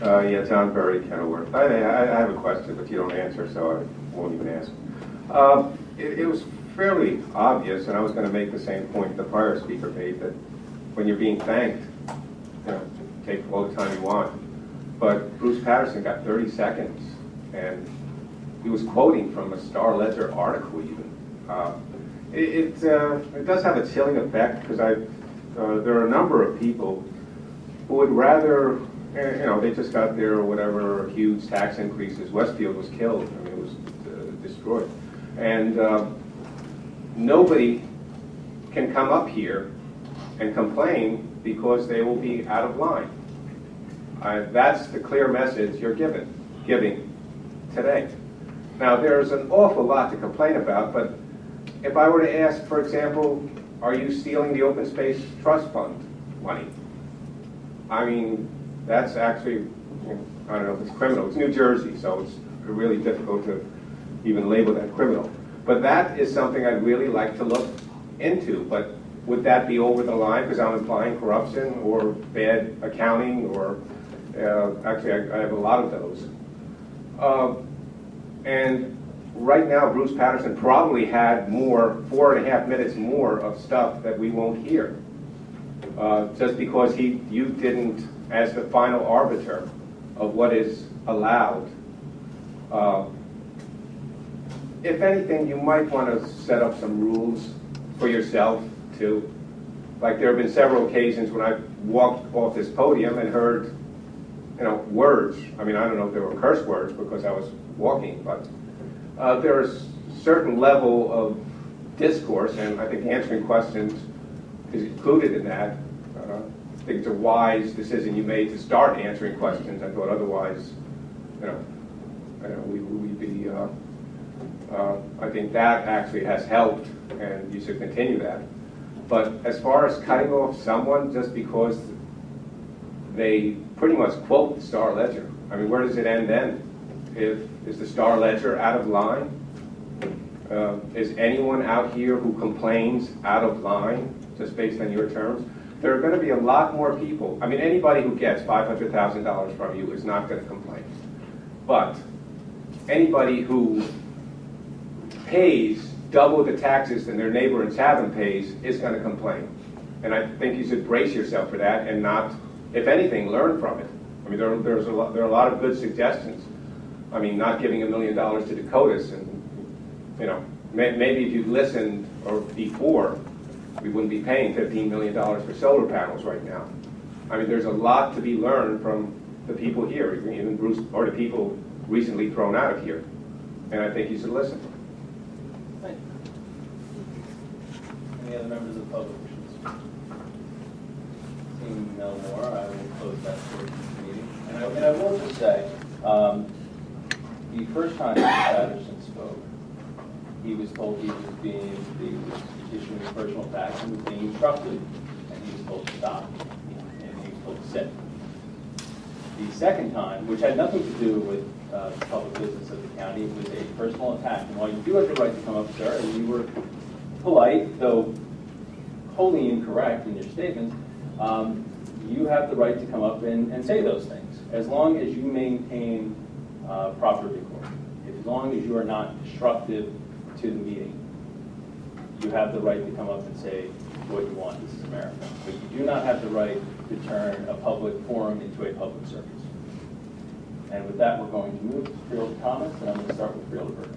Yeah, John Berry, Kenilworth. I have a question, but you don't answer, so I won't even ask. It was fairly obvious, and I was going to make the same point the prior speaker made, that when you're being thanked, you know, take all the time you want. But Bruce Patterson got 30 seconds, and he was quoting from a Star Ledger article even. It does have a chilling effect, because there are a number of people who would rather, you know, they just got their whatever huge tax increases. Westfield was killed. I mean, it was destroyed. And nobody can come up here and complain because they will be out of line. That's the clear message you're giving today. Now, there's an awful lot to complain about, but if I were to ask, for example, are you stealing the Open Space Trust Fund money? I mean, that's actually, I don't know if it's criminal. It's New Jersey, so it's really difficult to even label that criminal. But that is something I'd really like to look into. But would that be over the line because I'm implying corruption or bad accounting or, actually I have a lot of those. And right now, Bruce Patterson probably had more, 4.5 minutes more of stuff that we won't hear. Just because you didn't, as the final arbiter of what is allowed. If anything, you might want to set up some rules for yourself too. Like there have been several occasions when I've walked off this podium and heard, you know, words. I mean, I don't know if they were curse words because I was walking, but there's a certain level of discourse, and I think answering questions is included in that. I think it's a wise decision you made to start answering questions. I thought otherwise, you know we'd be. I think that actually has helped, and you should continue that. But as far as cutting off someone just because they pretty much quote the Star Ledger, I mean, where does it end then? Is the Star Ledger out of line? Is anyone out here who complains out of line, just based on your terms? There are going to be a lot more people. I mean, anybody who gets $500,000 from you is not going to complain. But anybody who pays double the taxes than their neighbor in Chatham pays is going to complain. And I think you should brace yourself for that and not, if anything, learn from it. I mean, there are a lot of good suggestions. I mean, not giving $1 million to Dakotas, and you know, maybe if you'd listened or before, we wouldn't be paying $15 million for solar panels right now. I mean, there's a lot to be learned from the people here, even Bruce, or the people recently thrown out of here. And I think you should listen. Thank you. Any other members of the public wishes? Seeing no more, I will close that portion of the meeting. And I will just say, the first time Patterson spoke, he was told he was issuing a personal tax and was being instructed, and he was told to stop, and he was told to sit. The second time, which had nothing to do with the public business of the county, it was a personal attack. And while you do have the right to come up, sir, and you were polite, though wholly incorrect in your statements, you have the right to come up and say those things, as long as you maintain proper decorum. As long as you are not destructive to the meeting, you have the right to come up and say what you want. This is America. But you do not have the right to turn a public forum into a public circus. And with that, we're going to move to field comments, and I'm going to start with Fielderberg.